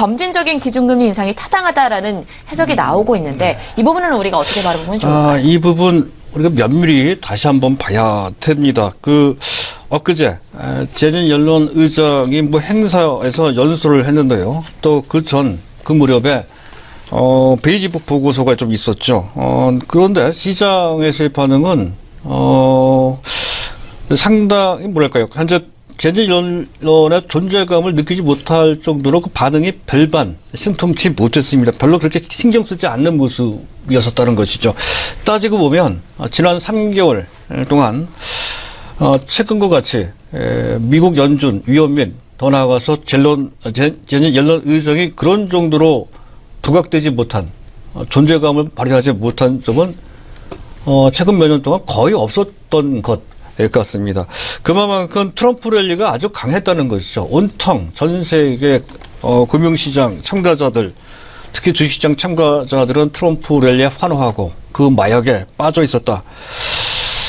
점진적인 기준금리 인상이 타당하다라는 해석이 나오고 있는데 이 부분은 우리가 어떻게 바라보면 좋을까요? 이 부분 우리가 면밀히 다시 한번 봐야 됩니다. 엊그제 제니 옐런 의장이 뭐 행사에서 연설을 했는데요. 또 그 무렵에 베이지북 보고서가 좀 있었죠. 그런데 시장에서의 반응은 상당히 뭐랄까요. 현재 제니 옐런의 존재감을 느끼지 못할 정도로 그 반응이 별반 신통치 못했습니다. 별로 그렇게 신경 쓰지 않는 모습이었었다는 것이죠. 따지고 보면 지난 3개월 동안 최근과 같이 미국 연준 위원 및 더 나아가서 제니 옐런 의장이 그런 정도로 부각되지 못한 존재감을 발휘하지 못한 적은 최근 몇 년 동안 거의 없었던 것 같습니다. 그만큼 트럼프 랠리가 아주 강했다는 것이죠. 온통 전 세계 금융시장 참가자들, 특히 주식시장 참가자들은 트럼프 랠리에 환호하고 그 마약에 빠져 있었다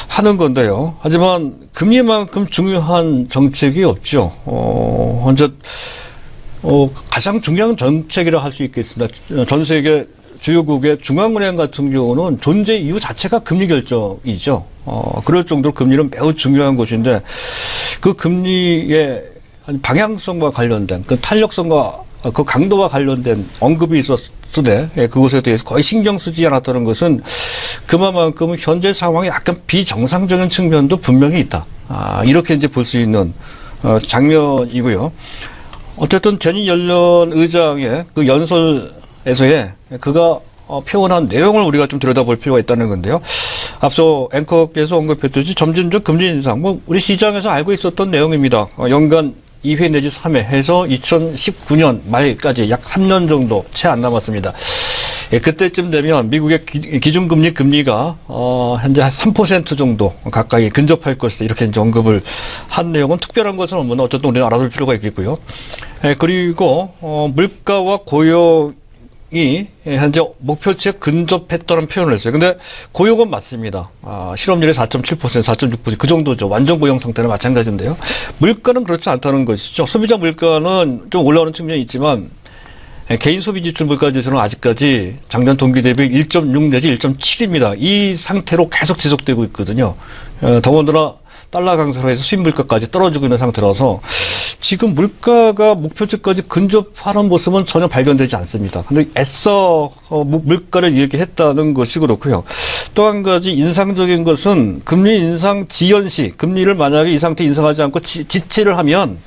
하는 건데요. 하지만 금리만큼 중요한 정책이 없죠. 현재 가장 중요한 정책이라 할 수 있겠습니다. 전 세계 주요국의 중앙은행 같은 경우는 존재 이유 자체가 금리 결정이죠. 그럴 정도로 금리는 매우 중요한 것인데 그 금리의 방향성과 관련된 그 탄력성과 그 강도와 관련된 언급이 있었으되 그것에 대해서 거의 신경 쓰지 않았다는 것은 그만큼 현재 상황이 약간 비정상적인 측면도 분명히 있다. 이렇게 이제 볼 수 있는 장면이고요. 어쨌든 제니 옐런 의장의 그 연설에서의 그가 표현한 내용을 우리가 좀 들여다볼 필요가 있다는 건데요. 앞서 앵커께서 언급했듯이 점진적 금리 인상, 우리 시장에서 알고 있었던 내용입니다. 연간 2회 내지 3회 해서 2019년 말까지 약 3년 정도 채 안 남았습니다. 그때쯤 되면 미국의 기준금리 금리가 현재 한 3% 정도 가까이 근접할 것이다. 이렇게 이제 언급을 한 내용은 특별한 것은 없는데 어쨌든 우리는 알아둘 필요가 있겠고요. 그리고 물가와 고용이 현재 목표치에 근접했다는 표현을 했어요. 근데 고용은 맞습니다. 실업률이 4.7%, 4.6%, 그 정도죠. 완전 고용 상태는 마찬가지인데요. 물가는 그렇지 않다는 것이죠. 소비자 물가는 좀 올라오는 측면이 있지만 개인 소비 지출 물가 지수는 아직까지 작년 동기 대비 1.6 내지 1.7입니다. 이 상태로 계속 지속되고 있거든요. 더군다나 달러 강세로 해서 수입 물가까지 떨어지고 있는 상태라서 지금 물가가 목표치까지 근접하는 모습은 전혀 발견되지 않습니다. 근데 애써 물가를 얘기했다는 것이 그렇고요. 또 한 가지 인상적인 것은 금리 인상 지연 시 금리를 만약에 이 상태 인상하지 않고 지체를 하면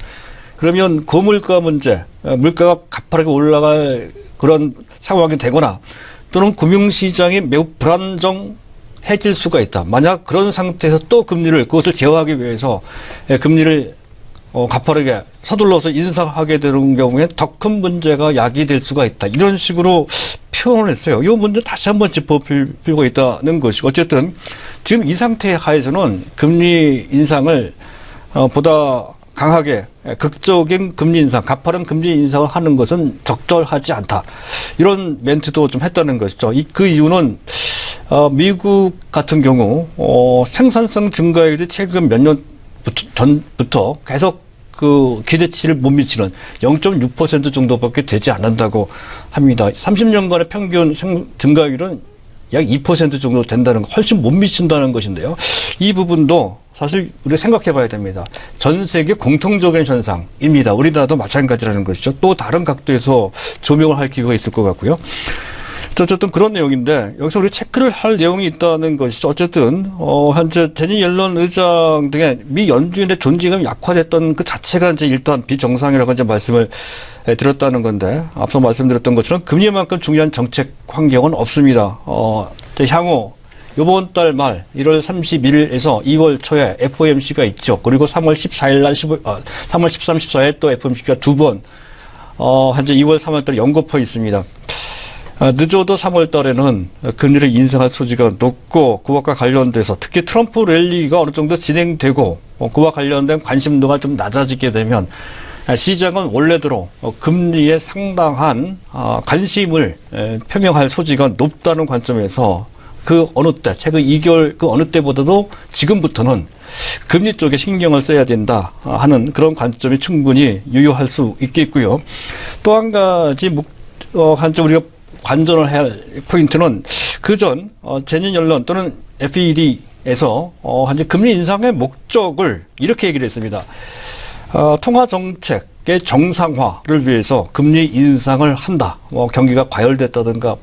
그러면 고물가 문제, 물가가 가파르게 올라갈 그런 상황이 되거나 또는 금융시장이 매우 불안정해질 수가 있다. 만약 그런 상태에서 또 그것을 제어하기 위해서 금리를 가파르게 서둘러서 인상하게 되는 경우에 더 큰 문제가 야기될 수가 있다. 이런 식으로 표현을 했어요. 이 문제 다시 한번 짚어볼 필요가 있다는 것이고 어쨌든 지금 이 상태 하에서는 금리 인상을 보다 강하게 극적인 금리 인상, 가파른 금리 인상을 하는 것은 적절하지 않다. 이런 멘트도 좀 했다는 것이죠. 그 이유는 미국 같은 경우 생산성 증가율이 최근 몇 년 전부터 계속 그 기대치를 못 미치는 0.6% 정도밖에 되지 않는다고 합니다. 30년간의 평균 증가율은 약 2% 정도 된다는 거, 훨씬 못 미친다는 것인데요. 이 부분도 사실 우리가 생각해 봐야 됩니다. 전 세계 공통적인 현상입니다. 우리나라도 마찬가지라는 것이죠. 또 다른 각도에서 조명을 할 기회가 있을 것 같고요. 어쨌든 그런 내용인데 여기서 우리 체크를 할 내용이 있다는 것이죠. 어쨌든 현재 제니 옐런 의장 등의 미 연준의 존재감이 약화됐던 그 자체가 이제 일단 비정상이라고 이제 말씀을 드렸다는 건데 앞서 말씀드렸던 것처럼 금리만큼 중요한 정책 환경은 없습니다. 향후 이번 달 말 1월 31일에서 2월 초에 FOMC가 있죠. 그리고 3월 14일 날 3월 13, 14일 또 FOMC가 두 번 현재 2월, 3월 달에 연거푸 있습니다. 늦어도 3월 달에는 금리를 인상할 소지가 높고 그것과 관련돼서 특히 트럼프 랠리가 어느 정도 진행되고 그와 관련된 관심도가 좀 낮아지게 되면 시장은 원래대로 금리에 상당한 관심을 표명할 소지가 높다는 관점에서 그 어느 때, 최근 2개월 그 어느 때보다도 지금부터는 금리 쪽에 신경을 써야 된다 하는 그런 관점이 충분히 유효할 수 있겠고요. 또 한 가지 한쪽 우리가 관전을 해야 할 포인트는 그전 재년 연론 또는 FED에서 현재 금리 인상의 목적을 이렇게 얘기를 했습니다. 통화 정책의 정상화를 위해서 금리 인상을 한다. 경기가 과열됐다든가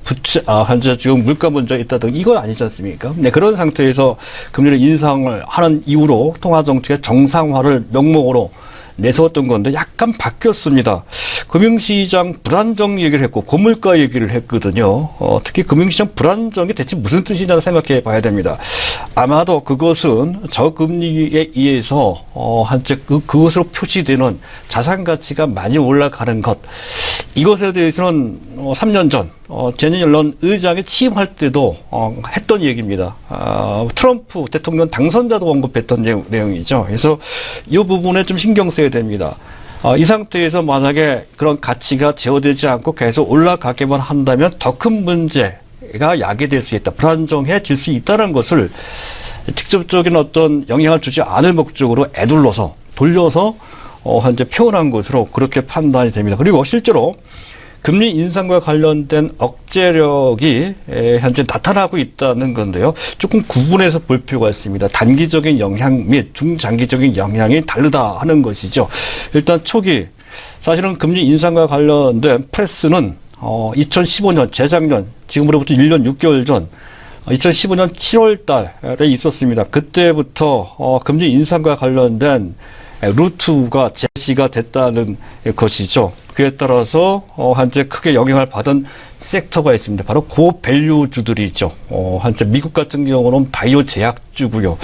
현재 지금 물가 문제가 있다든가 이건 아니지 않습니까? 네, 그런 상태에서 금리를 인상을 하는 이유로 통화 정책의 정상화를 명목으로 내세웠던 건데 약간 바뀌었습니다. 금융시장 불안정 얘기를 했고 고물가 얘기를 했거든요. 특히 금융시장 불안정이 대체 무슨 뜻이냐 생각해 봐야 됩니다. 아마도 그것은 저금리에 의해서 한때 그것으로 표시되는 자산 가치가 많이 올라가는 것. 이것에 대해서는 3년 전 제니 옐런 의장이 취임할 때도 했던 얘기입니다. 트럼프 대통령 당선자도 언급했던 내용이죠. 그래서 이 부분에 좀 신경 써야 됩니다. 이 상태에서 만약에 그런 가치가 제어되지 않고 계속 올라가게만 한다면 더 큰 문제가 야기될 수 있다. 불안정해질 수 있다는 것을 직접적인 어떤 영향을 주지 않을 목적으로 애둘러서 돌려서 현재 표현한 것으로 그렇게 판단이 됩니다. 그리고 실제로 금리 인상과 관련된 억제력이 현재 나타나고 있다는 건데요. 조금 구분해서 볼 필요가 있습니다. 단기적인 영향 및 중장기적인 영향이 다르다 하는 것이죠. 일단 초기 사실은 금리 인상과 관련된 프레스는 2015년 재작년 지금으로부터 1년 6개월 전 2015년 7월 달에 있었습니다. 그때부터 금리 인상과 관련된 루트가 제시가 됐다는 것이죠. 그에 따라서 현재 크게 영향을 받은 섹터가 있습니다. 바로 고밸류주들이죠. 현재 미국 같은 경우는 바이오 제약주고요.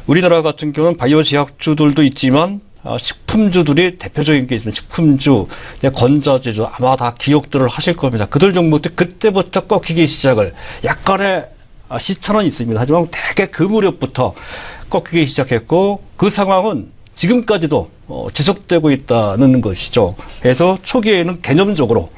우리나라 같은 경우는 바이오 제약주들도 있지만 식품주들이 대표적인 게 있습니다. 식품주, 건자재주 아마 다 기억들을 하실 겁니다. 그들 종목들 그때부터 꺾이기 시작을 약간의 시차는 있습니다. 하지만 대개 그 무렵부터 꺾이기 시작했고 그 상황은 지금까지도 지속되고 있다는 것이죠. 그래서 초기에는 개념적으로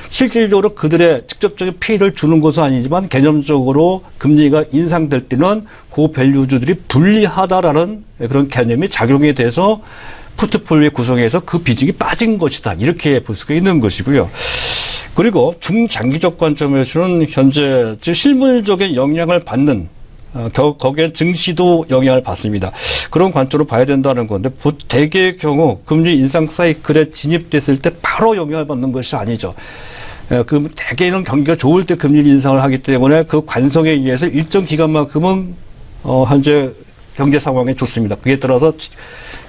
실질적으로 그들의 직접적인 피해를 주는 것은 아니지만 개념적으로 금리가 인상될 때는 고밸류주들이 불리하다라는 그런 개념이 작용이 돼서 포트폴리오 구성에서 그 비중이 빠진 것이다. 이렇게 볼 수가 있는 것이고요. 그리고 중장기적 관점에서는 현재 실물적인 영향을 받는 거기에 증시도 영향을 받습니다. 그런 관점으로 봐야 된다는 건데 대개의 경우 금리 인상 사이클에 진입됐을 때 바로 영향을 받는 것이 아니죠. 그 대개는 경기가 좋을 때 금리 인상을 하기 때문에 그 관성에 의해서 일정 기간만큼은 현재 경제 상황이 좋습니다. 그에 따라서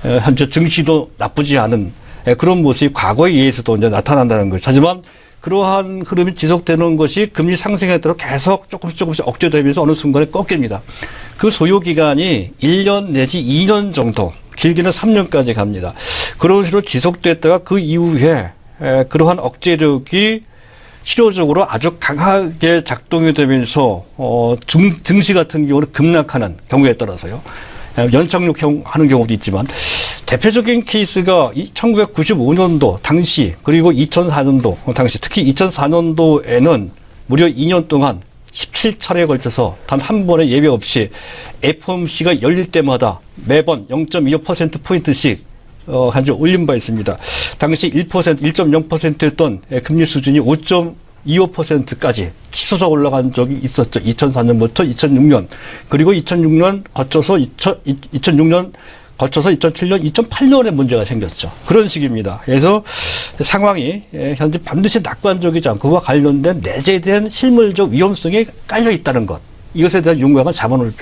현재 증시도 나쁘지 않은 그런 모습이 과거에 의해서도 이제 나타난다는 것이죠. 하지만 그러한 흐름이 지속되는 것이 금리 상승에 따라 계속 조금씩 억제되면서 어느 순간에 꺾입니다. 그 소요 기간이 1년 내지 2년 정도, 길게는 3년까지 갑니다. 그런 식으로 지속됐다가 그 이후에 그러한 억제력이 실효적으로 아주 강하게 작동이 되면서 증시 같은 경우는 급락하는 경우에 따라서요. 연착륙하는 경우도 있지만 대표적인 케이스가 1995년도 당시 그리고 2004년도 당시 특히 2004년도에는 무려 2년 동안 17차례에 걸쳐서 단 한 번의 예외 없이 FOMC가 열릴 때마다 매번 0.25%포인트씩 현재 올린 바 있습니다. 당시 1.0%였던 금리 수준이 5.25%까지 치솟아 올라간 적이 있었죠. 2004년부터 2006년 그리고 2006년 거쳐서 2006년 거쳐서 2007년, 2008년에 문제가 생겼죠. 그런 식입니다. 그래서 상황이 현재 반드시 낙관적이지 않고 그와 관련된 내재된 실물적 위험성이 깔려 있다는 것. 이것에 대한 윤곽을 잡아놓을